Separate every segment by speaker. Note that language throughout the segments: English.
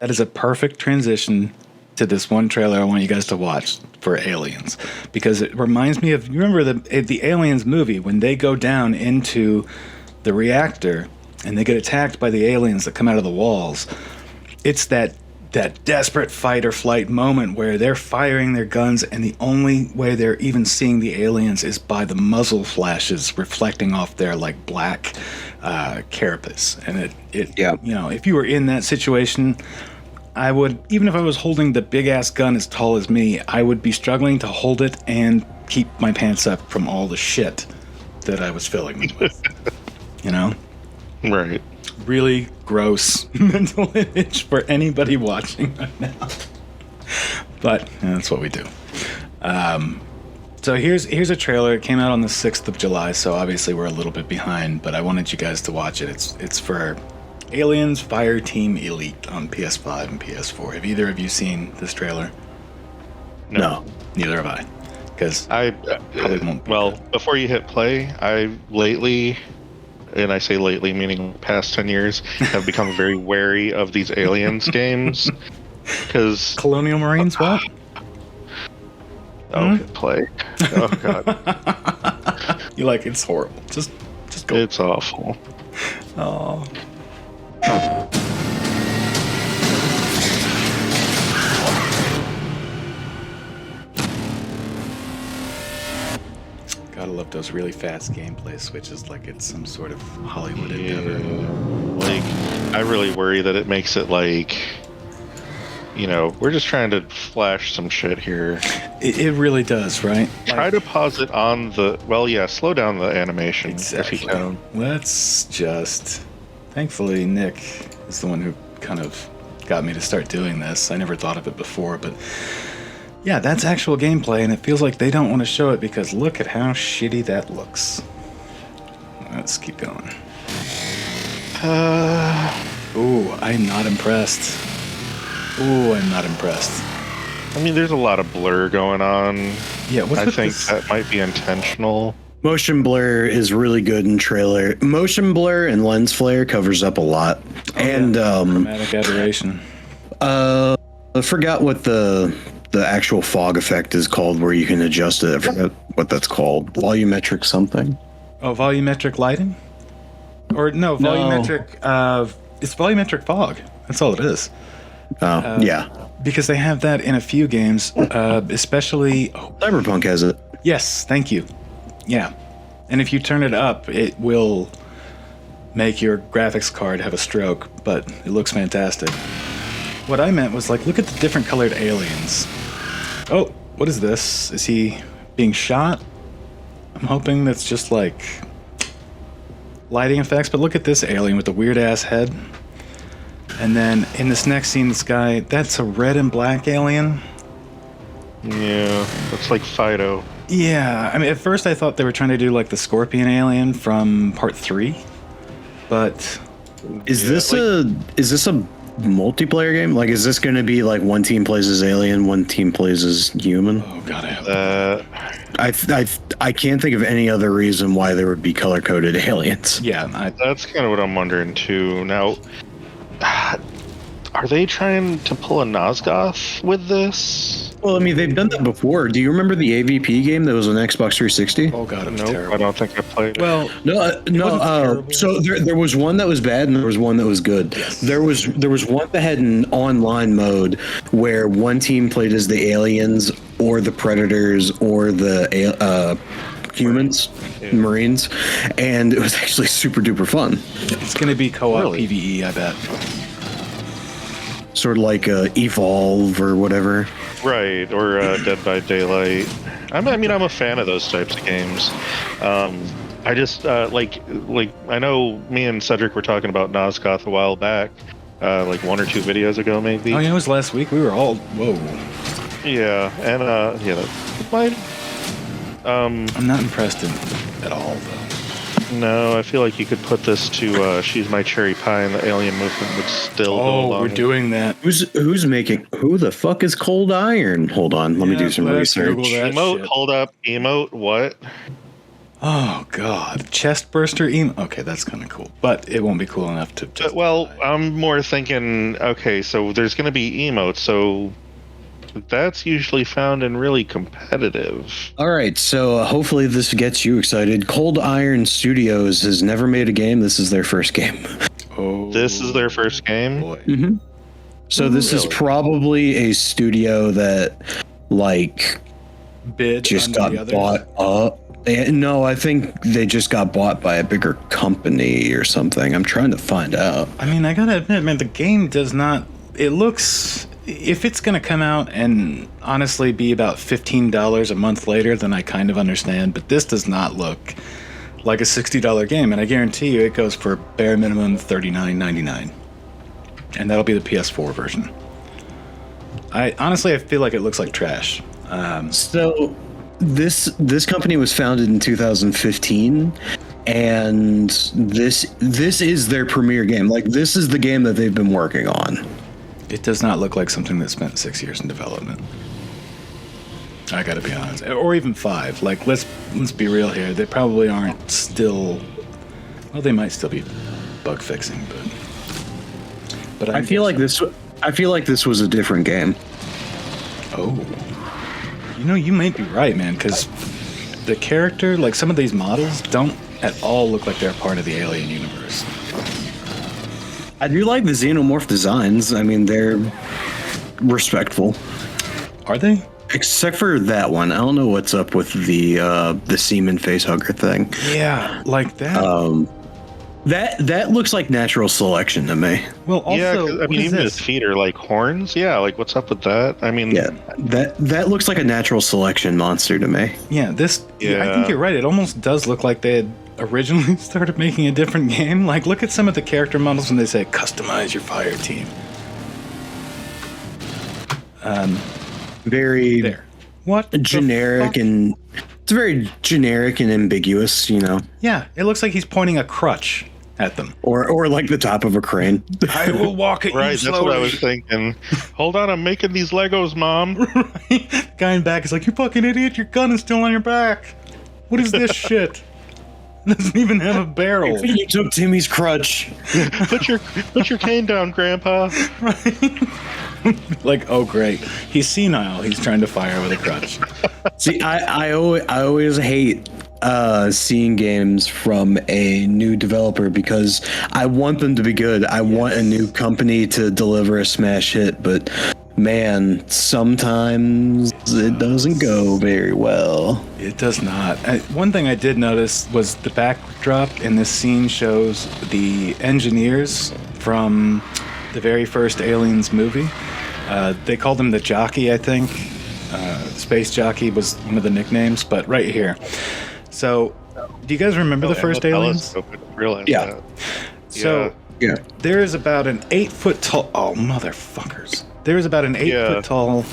Speaker 1: That is a perfect transition to this one trailer I want you guys to watch for Aliens, because it reminds me of, you remember the Aliens movie when they go down into the reactor and they get attacked by the aliens that come out of the walls. It's that desperate fight or flight moment where they're firing their guns and the only way they're even seeing the aliens is by the muzzle flashes reflecting off their like black carapace. And it
Speaker 2: Yeah.
Speaker 1: you know, if you were in that situation, I would, even if I was holding the big ass gun as tall as me, I would be struggling to hold it and keep my pants up from all the shit that I was filling them with. You know?
Speaker 3: Right.
Speaker 1: Really gross mental image for anybody watching right now. But that's what we do. So here's a trailer. It came out on the 6th of July, so obviously we're a little bit behind, but I wanted you guys to watch it. It's for ALIENS Fireteam Elite on PS5 and PS4. Have either of you seen this trailer?
Speaker 2: No.
Speaker 1: Neither have I. Because
Speaker 3: I
Speaker 1: probably won't.
Speaker 3: well, before you hit play, I lately, and I say lately meaning past 10 years, have become very wary of these Aliens games. Because
Speaker 1: Colonial Marines, what?
Speaker 3: hit play. Oh god.
Speaker 1: You like, it's horrible. Just go.
Speaker 3: It's awful.
Speaker 1: Oh. Gotta love those really fast gameplay switches, like it's some sort of Hollywood endeavor.
Speaker 3: Like, I really worry that it makes it like, you know, we're just trying to flash some shit here.
Speaker 1: It really does, right?
Speaker 3: Try to pause it on the, well, yeah, slow down the animation
Speaker 1: Exactly.
Speaker 3: if you can.
Speaker 1: Let's just... Thankfully, Nick is the one who kind of got me to start doing this. I never thought of it before, but... Yeah, that's actual gameplay, and it feels like they don't want to show it because look at how shitty that looks. Let's keep going. Ooh, I'm not impressed. Ooh, I'm not impressed.
Speaker 3: I mean, there's a lot of blur going on.
Speaker 1: Yeah, what's
Speaker 3: I
Speaker 1: with
Speaker 3: think
Speaker 1: this?
Speaker 3: that might be intentional.
Speaker 2: Motion blur is really good in trailer. Motion blur and lens flare covers up a lot.
Speaker 1: Chromatic aberration.
Speaker 2: I forgot what the actual fog effect is called where you can adjust it. I forgot what that's called. Volumetric something.
Speaker 1: Oh, volumetric lighting? Or no, volumetric... it's volumetric fog. That's all it is.
Speaker 2: Yeah.
Speaker 1: Because they have that in a few games, especially... Oh,
Speaker 2: Cyberpunk has it.
Speaker 1: yes, thank you. Yeah. And if you turn it up, it will make your graphics card have a stroke, but it looks fantastic. What I meant was, like, look at the different colored aliens. Oh, what is this? Is he being shot? I'm hoping that's just, like, lighting effects, but look at this alien with the weird-ass head. And then in this next scene, this guy, that's a red and black alien.
Speaker 3: Yeah, looks like Fido.
Speaker 1: Yeah, I mean, at first I thought they were trying to do, like, the Scorpion alien from Part 3, but...
Speaker 2: Is this a multiplayer game? Like, is this going to be like one team plays as alien, one team plays as human?
Speaker 1: Oh god, I hope
Speaker 2: I can't think of any other reason why there would be color coded aliens.
Speaker 1: yeah,
Speaker 3: That's kind of what I'm wondering too. Now, are they trying to pull a Nosgoth with this?
Speaker 2: Well, I mean, they've done that before. Do you remember the AVP game that was on Xbox 360?
Speaker 1: oh god, it was
Speaker 3: Nope,
Speaker 1: terrible.
Speaker 3: I don't think I played it.
Speaker 1: Well,
Speaker 2: No.
Speaker 1: terrible.
Speaker 2: So there was one that was bad and there was one that was good.
Speaker 1: Yes.
Speaker 2: There was one that had an online mode where one team played as the aliens or the predators or the humans, Marines, and it was actually super duper fun.
Speaker 1: it's gonna be co-op
Speaker 3: Really?
Speaker 1: PvE, I bet.
Speaker 2: Sort of like Evolve or whatever.
Speaker 3: Right, or Dead by Daylight. I mean, I'm a fan of those types of games. I just like I know me and Cedric were talking about Nosgoth a while back, like 1 or 2 videos ago, maybe.
Speaker 1: Oh yeah, it was last week. We were all whoa.
Speaker 3: Yeah, and yeah, that might.
Speaker 1: I'm not impressed at all though.
Speaker 3: No, I feel like you could put this to "She's My Cherry Pie" and the alien movement would still go
Speaker 1: Oh,
Speaker 3: along.
Speaker 1: we're doing that.
Speaker 2: Who's making? Who the fuck is Cold Iron? Hold on, let me do some
Speaker 1: let's
Speaker 2: research.
Speaker 1: Google that
Speaker 3: Emote,
Speaker 1: shit.
Speaker 3: hold up, emote, what?
Speaker 1: Oh God, chest burster emo. Okay, that's kind of cool, but it won't be cool enough to.
Speaker 3: Well, I'm more thinking. Okay, so there's going to be emotes, so that's usually found in really competitive.
Speaker 2: All right, so hopefully this gets you excited. Cold Iron Studios has never made a game. This is their first game.
Speaker 1: Oh,
Speaker 3: This is their first game.
Speaker 1: boy.
Speaker 2: So this is probably a studio that, like,
Speaker 1: Bid
Speaker 2: just
Speaker 1: under
Speaker 2: got
Speaker 1: the others?
Speaker 2: bought up. No, I think they just got bought by a bigger company or something. I'm trying to find out.
Speaker 1: I mean, I gotta admit, man, the game does not. It looks. If it's gonna come out and honestly be about $15 a month later, then I kind of understand. But this does not look like a $60 game, and I guarantee you, it goes for bare minimum $39.99, and that'll be the PS4 version. I feel like it looks like trash.
Speaker 2: So this company was founded in 2015, and this is their premier game. Like, this is the game that they've been working on.
Speaker 1: It does not look like something that spent 6 years in development. I gotta be honest, or even 5. Like, let's be real here. They probably aren't still. Well, they might still be bug fixing, but
Speaker 2: I feel like this was a different game.
Speaker 1: Oh, you might be right, man. Because the character, like some of these models, don't at all look like they're part of the Alien universe.
Speaker 2: I do like the xenomorph designs. I mean, they're respectful.
Speaker 1: Are they?
Speaker 2: Except for that one. I don't know what's up with the semen facehugger thing.
Speaker 1: Yeah, like that.
Speaker 2: That looks like natural selection to me.
Speaker 1: Well, also,
Speaker 3: Yeah, 'cause, I
Speaker 1: what
Speaker 3: mean,
Speaker 1: is
Speaker 3: even
Speaker 1: this?
Speaker 3: his feet are like horns. Yeah, like what's up with that? I mean,
Speaker 2: Yeah, that looks like a natural selection monster to me.
Speaker 1: Yeah, this. Yeah. I
Speaker 3: Yeah.
Speaker 1: think you're right. It almost does look like they had originally started making a different game. Like, look at some of the character models when they say customize your fire team.
Speaker 2: Very
Speaker 1: There. What? the
Speaker 2: generic
Speaker 1: fuck?
Speaker 2: and it's very generic and ambiguous,
Speaker 1: Yeah, it looks like he's pointing a crutch at them.
Speaker 2: or like the top of a crane.
Speaker 1: I will walk at
Speaker 3: right.
Speaker 1: you
Speaker 3: That's
Speaker 1: slowly.
Speaker 3: what I was thinking. Hold on, I'm making these Legos, Mom.
Speaker 1: The guy in back is like, you fucking idiot, your gun is still on your back. What is this shit? It doesn't even have a barrel.
Speaker 2: You took Timmy's crutch.
Speaker 3: put your cane down, Grandpa.
Speaker 1: Like, oh great, he's senile. He's trying to fire with a crutch.
Speaker 2: See, I always hate seeing games from a new developer because I want them to be good. I want a new company to deliver a smash hit, but man, sometimes it doesn't go very well.
Speaker 1: It does not. One thing I did notice was the backdrop in this scene shows the engineers from the very first Aliens movie. They called him the jockey, I think. Space Jockey was one of the nicknames, but right here. So, do you guys remember the first Aliens?
Speaker 3: I didn't realize
Speaker 2: Yeah.
Speaker 3: that.
Speaker 1: So,
Speaker 2: Yeah.
Speaker 1: there is about an 8-foot tall. Oh, motherfuckers. There is about an 8-foot tall,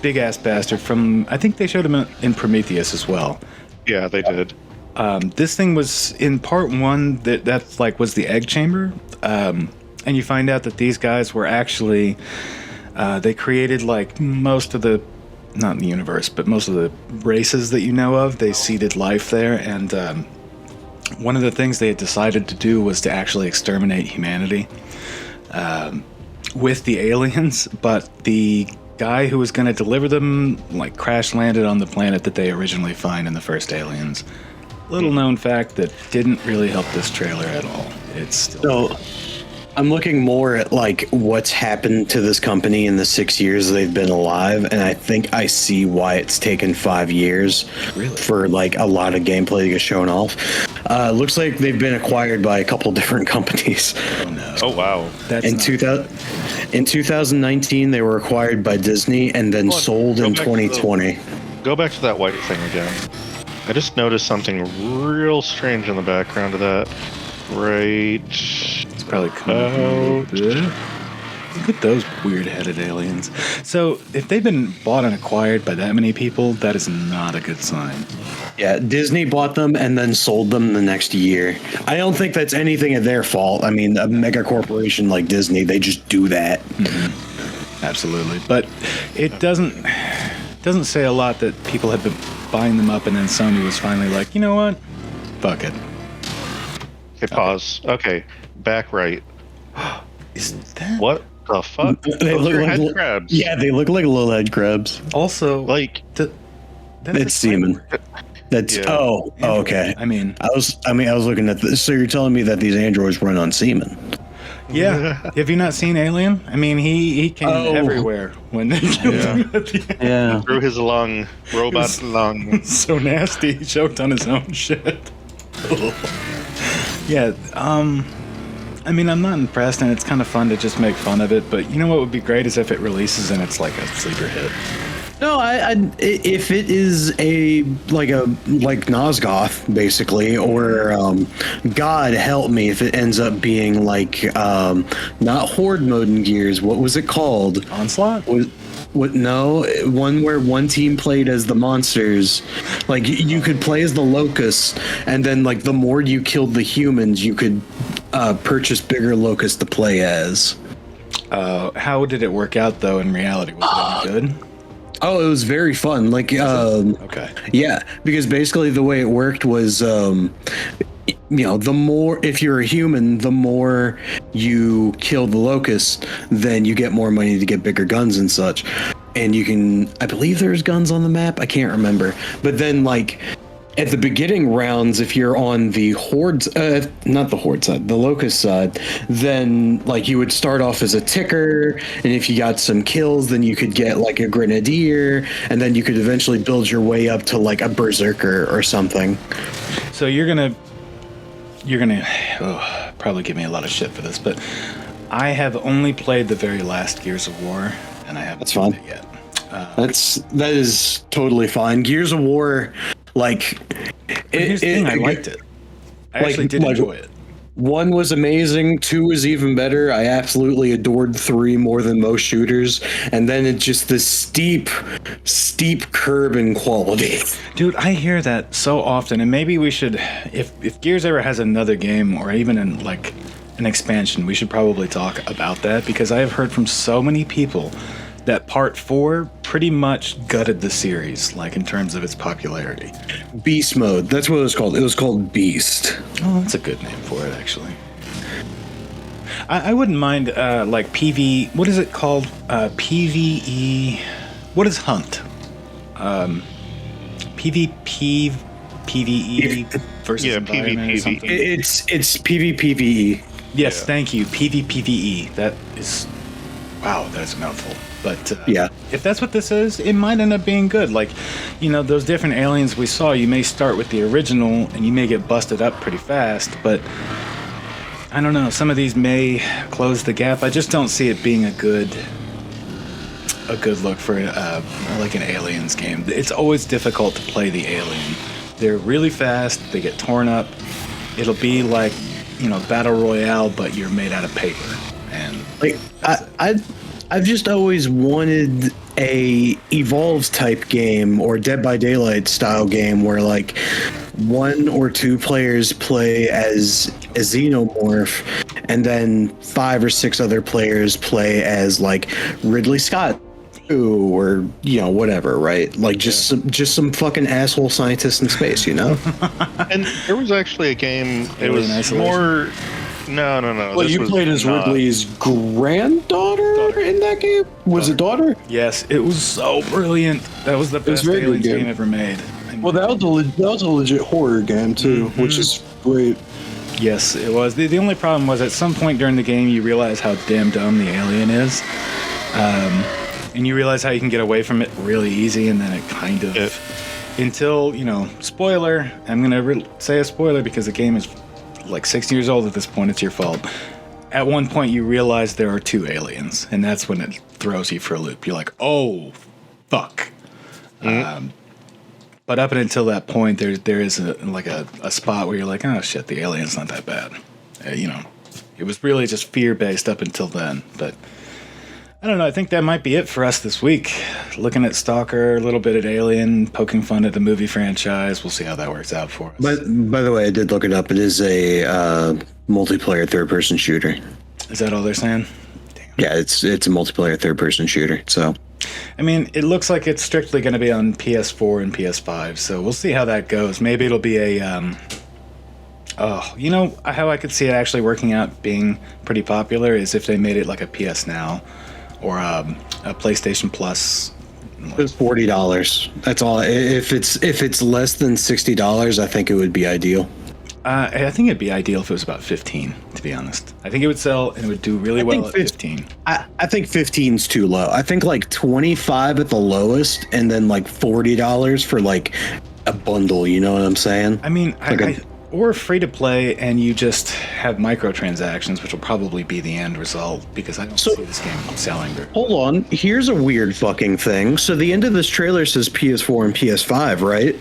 Speaker 1: big ass bastard from. I think they showed him in Prometheus as well.
Speaker 3: Yeah, they did.
Speaker 1: This thing was in part 1. That like was the egg chamber, and you find out that these guys were actually. They created like most of the, not in the universe, but most of the races that you know of. They seeded life there, and one of the things they had decided to do was to actually exterminate humanity with the aliens. But the guy who was going to deliver them like crash landed on the planet that they originally find in the first Aliens. Little known fact that didn't really help this trailer at all. It's still.
Speaker 2: So I'm looking more at like what's happened to this company in the 6 years they've been alive, and I think I see why it's taken 5 years
Speaker 1: Really?
Speaker 2: for like a lot of gameplay to get shown off. Looks like they've been acquired by a couple different companies.
Speaker 1: Oh no.
Speaker 3: Oh wow.
Speaker 1: That's
Speaker 2: In
Speaker 1: not-
Speaker 2: 2019, they were acquired by Disney and then
Speaker 3: Hold on,
Speaker 2: sold
Speaker 3: go
Speaker 2: in
Speaker 3: back to the-
Speaker 2: 2020.
Speaker 3: Go back to that white thing again. I just noticed something real strange in the background of that. Right.
Speaker 1: It's probably coming. Look at those weird-headed aliens. So, if they've been bought and acquired by that many people, that is not a good sign.
Speaker 2: Yeah, Disney bought them and then sold them the next year. I don't think that's anything of their fault. I mean, a mega corporation like Disney, they just do that.
Speaker 1: Absolutely. But it doesn't say a lot that people had been buying them up and then Sony was finally like, you know what? Fuck it.
Speaker 3: Okay, pause. Okay, back right.
Speaker 1: Is that
Speaker 3: What the fuck?
Speaker 2: They
Speaker 3: Those
Speaker 2: look
Speaker 3: are
Speaker 2: like
Speaker 3: head crabs.
Speaker 2: Yeah, they look like little head crabs.
Speaker 1: also
Speaker 3: Like,
Speaker 1: that's
Speaker 2: It's semen. That's
Speaker 3: Yeah.
Speaker 2: okay.
Speaker 1: I mean,
Speaker 2: I was looking at this. So you're telling me that these androids run on semen?
Speaker 1: yeah. Have you not seen Alien? I mean, he came everywhere when they killed
Speaker 3: Yeah.
Speaker 1: him at the end.
Speaker 2: Yeah.
Speaker 3: through his lung, robot lung.
Speaker 1: So nasty. He choked on his own shit. Yeah. I mean, I'm not impressed, and it's kind of fun to just make fun of it. But you know what would be great is if it releases and it's like a sleeper hit.
Speaker 2: No, if it is like Nosgoth basically, or God help me if it ends up being like not Horde mode in Gears. What was it called?
Speaker 1: Onslaught.
Speaker 2: No, one where one team played as the monsters. Like you could play as the locusts, and then like the more you killed the humans, you could purchase bigger locusts to play as.
Speaker 1: How did it work out though in reality? Was it any good?
Speaker 2: Oh, it was very fun. Like,
Speaker 1: Okay.
Speaker 2: yeah, because basically the way it worked was, the more, if you're a human, the more you kill the locust, then you get more money to get bigger guns and such. And you can, I believe there's guns on the map. I can't remember. But then, like, at the beginning rounds, if you're on the Horde, not the Horde side, the Locust side, then like you would start off as a ticker, and if you got some kills, then you could get like a grenadier, and then you could eventually build your way up to like a berserker or something.
Speaker 1: So you're gonna probably give me a lot of shit for this, but I have only played the very last Gears of War, and I haven't
Speaker 2: That's
Speaker 1: seen
Speaker 2: fine.
Speaker 1: it yet.
Speaker 2: That is totally fine. Gears of War, like,
Speaker 1: Here's the thing, I liked it. I actually did enjoy it.
Speaker 2: 1 was amazing, 2 was even better. I absolutely adored 3 more than most shooters, and then it's just this steep curve in quality.
Speaker 1: Dude, I hear that so often, and maybe we should, if Gears ever has another game or even an expansion, we should probably talk about that, because I have heard from so many people that Part 4 pretty much gutted the series, like in terms of its popularity.
Speaker 2: Beast mode, that's what it was called. It was called Beast.
Speaker 1: Oh, that's a good name for it, actually. I wouldn't mind, like PV. What is it called? PVE. What is Hunt? PvP, PVE versus
Speaker 3: Yeah,
Speaker 1: environment or something.
Speaker 2: It's PvPvE.
Speaker 1: Yes, thank you. PvPvE. That is. Wow, that's a mouthful. But
Speaker 2: Yeah.
Speaker 1: if that's what this is, it might end up being good. Like, those different aliens we saw, you may start with the original and you may get busted up pretty fast, but I don't know. Some of these may close the gap. I just don't see it being a good look for like an Aliens game. It's always difficult to play the Alien. They're really fast. They get torn up. It'll be like, Battle Royale, but you're made out of paper. And
Speaker 2: Like I've just always wanted a Evolve type game or Dead by Daylight style game where like 1 or 2 players play as a xenomorph, and then 5 or 6 other players play as like Ridley Scott or whatever, right? Like just some fucking asshole scientist in space,
Speaker 3: And there was actually a game. It
Speaker 1: Alien
Speaker 3: was
Speaker 1: Isolation?
Speaker 3: more. No.
Speaker 2: Well,
Speaker 3: this
Speaker 2: you
Speaker 3: was
Speaker 2: played as
Speaker 3: not.
Speaker 2: Ridley's granddaughter in that game? Was it daughter?
Speaker 1: yes, it was so brilliant. That was the
Speaker 2: was
Speaker 1: best
Speaker 2: a very good
Speaker 1: Aliens
Speaker 2: game.
Speaker 1: game ever made.
Speaker 2: Well, that was a legit horror game too, which is great.
Speaker 1: Yes, it was. The only problem was at some point during the game you realize how damn dumb the alien is. And you realize how you can get away from it really easy, and then it kind of... Until, spoiler, I'm going to say a spoiler because the game is like 6 years old at this point, it's your fault. At one point you realize there are 2 aliens, and that's when it throws you for a loop. You're like, oh, fuck. But up until that point, there is a spot where you're like, oh shit, the alien's not that bad. It was really just fear-based up until then. But I don't know, I think that might be it for us this week. Looking at Stalker, a little bit at Alien, poking fun at the movie franchise. We'll see how that works out for us.
Speaker 2: But by the way, I did look it up. It is a multiplayer third-person shooter.
Speaker 1: Is that all they're saying?
Speaker 2: Yeah, it's a multiplayer third-person shooter. So,
Speaker 1: I mean, it looks like it's strictly going to be on PS4 and PS5, so we'll see how that goes. Maybe it'll be a Oh, you know how I could see it actually working out being pretty popular is if they made it like a PS Now or a PlayStation Plus.
Speaker 2: It's $40. That's all. If it's less than $60, I think it would be ideal.
Speaker 1: I think it'd be ideal if it was about 15, to be honest. I think it would sell and it would do really well at 15.
Speaker 2: I think 15's too low. I think like 25 at the lowest, and then like $40 for like a bundle. You know what I'm saying?
Speaker 1: I mean,
Speaker 2: Like
Speaker 1: or free to play, and you just have microtransactions, which will probably be the end result because I don't see this game selling.
Speaker 2: Hold on. Here's a weird fucking thing. So the end of this trailer says PS4 and PS5, right?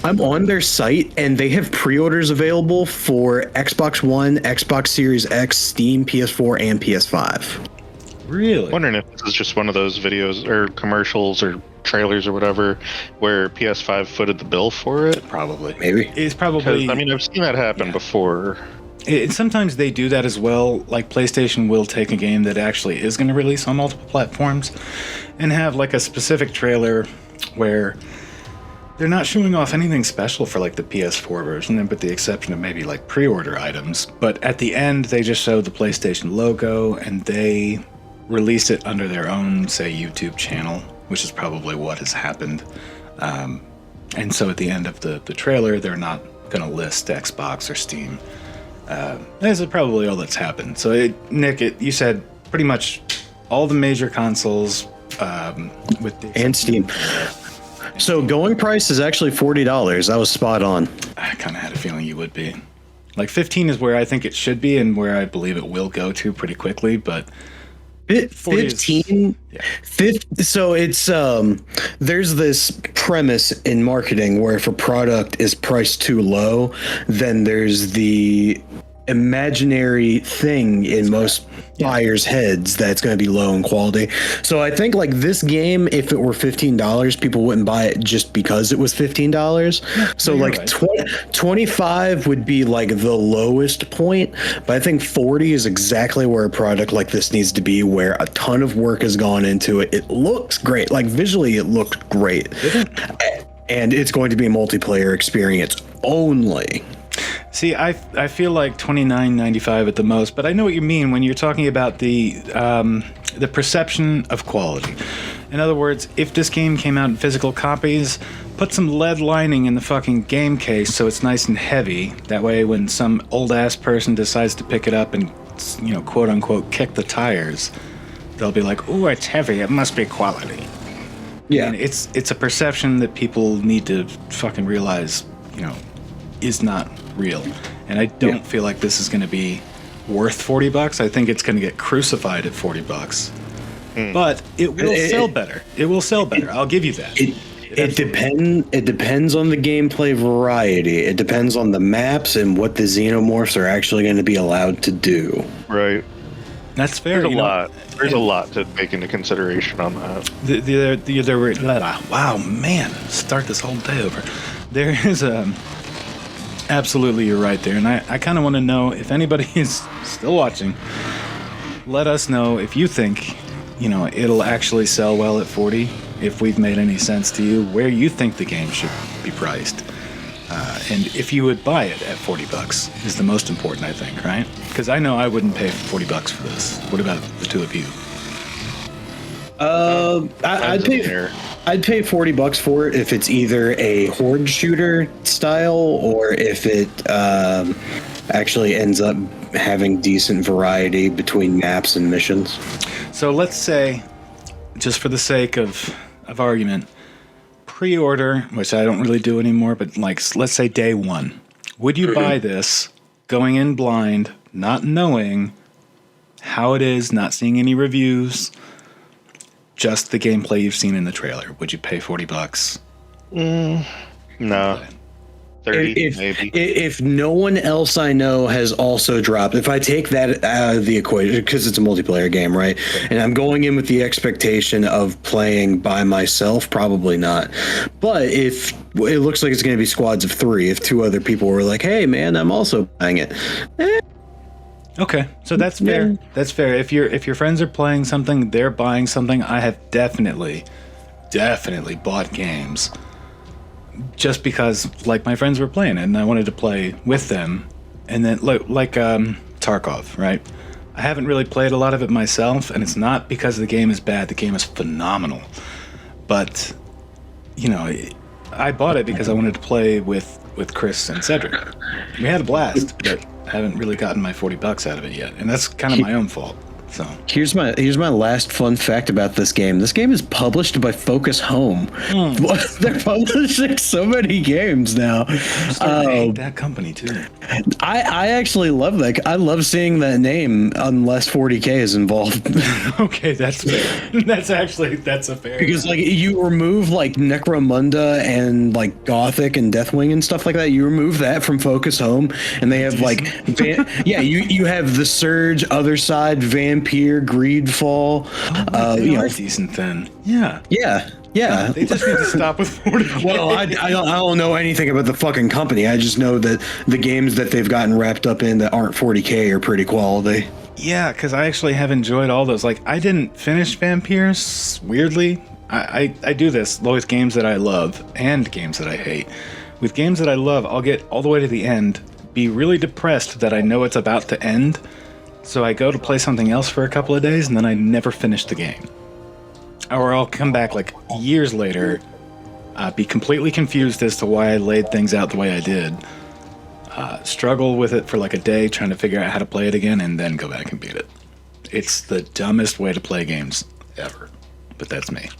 Speaker 2: I'm on their site, and they have pre-orders available for Xbox One, Xbox Series X, Steam, PS4, and PS5.
Speaker 1: Really?
Speaker 3: Wondering if this is just one of those videos or commercials or trailers or whatever where PS5 footed the bill for it.
Speaker 1: Probably.
Speaker 2: Maybe.
Speaker 1: It's probably.
Speaker 3: I mean, I've seen that happen before.
Speaker 1: Sometimes they do that as well. Like PlayStation will take a game that actually is going to release on multiple platforms and have like a specific trailer where they're not showing off anything special for like the PS4 version, with the exception of maybe like pre-order items. But at the end, they just show the PlayStation logo and they release it under their own, say, YouTube channel, which is probably what has happened. And so at the end of the trailer, they're not going to list Xbox or Steam. This is probably all that's happened. So, Nick, you said pretty much all the major consoles with the
Speaker 2: And Steam. So going price is actually $40. That was spot on.
Speaker 1: I kind of had a feeling you would be. Like 15 is where I think it should be and where I believe it will go to pretty quickly, but
Speaker 2: 15 so it's there's this premise in marketing where if a product is priced too low, then there's the imaginary thing in most buyers' heads that's going to be low in quality. So I think like this game, if it were $15, people wouldn't buy it just because it was $15. So like
Speaker 1: right.
Speaker 2: 25 would be like the lowest point, but I think 40 is exactly where a product like this needs to be, where a ton of work has gone into it. It looks great. Like visually it looked great. And it's going to be a multiplayer experience only.
Speaker 1: See, I feel like $29.95 at the most, but I know what you mean when you're talking about the perception of quality. In other words, if this game came out in physical copies, put some lead lining in the fucking game case so it's nice and heavy. That way, when some old ass person decides to pick it up and, you know, quote unquote, kick the tires, they'll be like, "Ooh, it's heavy. It must be quality."
Speaker 2: Yeah,
Speaker 1: and it's a perception that people need to fucking realize, you know, is not real. And I don't feel like this is going to be worth $40. I think it's going to get crucified at $40. But it will sell better. It will sell better. I'll give you that.
Speaker 2: It depends on the gameplay variety. It depends on the maps and what the xenomorphs are actually going to be allowed to do.
Speaker 3: Right.
Speaker 1: That's fair.
Speaker 3: There's a lot. There's a lot to take into consideration on that.
Speaker 1: Wow, man. Start this whole day over. There is absolutely, you're right there. And I kind of want to know if anybody is still watching, let us know if you think, you know, it'll actually sell well at 40, if we've made any sense to you, where you think the game should be priced. And if you would buy it at $40 is the most important, I think, right? Because I know I wouldn't pay $40 for this. What about the two of you?
Speaker 2: I'd pay $40 for it if it's either a horde shooter style or if it actually ends up having decent variety between maps and missions.
Speaker 1: So let's say, just for the sake of argument, pre-order, which I don't really do anymore, but like let's say day one. Would you buy this going in blind, not knowing how it is, not seeing any reviews? Just the gameplay you've seen in the trailer. Would you pay $40?
Speaker 3: No. 30 maybe.
Speaker 2: If no one else I know has also dropped, if I take that out of the equation, because it's a multiplayer game, right? And I'm going in with the expectation of playing by myself, probably not. But if it looks like it's going to be squads of 3, if 2 other people were like, "Hey, man, I'm also buying it."
Speaker 1: Okay, so that's fair. Yeah. That's fair. If your friends are playing something, they're buying something. I have definitely bought games just because like my friends were playing it and I wanted to play with them. And then like Tarkov, right? I haven't really played a lot of it myself, and it's not because the game is bad. The game is phenomenal. But, you know, I bought it because I wanted to play with Chris and Cedric. We had a blast, but I haven't really gotten my $40 out of it yet. And that's kind of my own fault. So
Speaker 2: here's my last fun fact about this game. This game is published by Focus Home. They're publishing so many games now.
Speaker 1: I hate that company too.
Speaker 2: I actually love that. I love seeing that name unless 40K is involved.
Speaker 1: Okay, that's fair. That's a fair.
Speaker 2: Because like you remove like Necromunda and like Gothic and Deathwing and stuff like that. You remove that from Focus Home, and they have like you have the Surge, Other Side, Vampire, Greedfall.
Speaker 1: They are decent then. Yeah.
Speaker 2: Yeah.
Speaker 1: They just need to stop with 40K.
Speaker 2: Well, I don't know anything about the fucking company. I just know that the games that they've gotten wrapped up in that aren't 40K are pretty quality.
Speaker 1: Yeah, because I actually have enjoyed all those. Like, I didn't finish Vampires, weirdly. I do this with games that I love and games that I hate. With games that I love, I'll get all the way to the end, be really depressed that I know it's about to end, so I go to play something else for a couple of days, and then I never finish the game. Or I'll come back like years later, be completely confused as to why I laid things out the way I did, struggle with it for like a day trying to figure out how to play it again, and then go back and beat it. It's the dumbest way to play games ever, but that's me.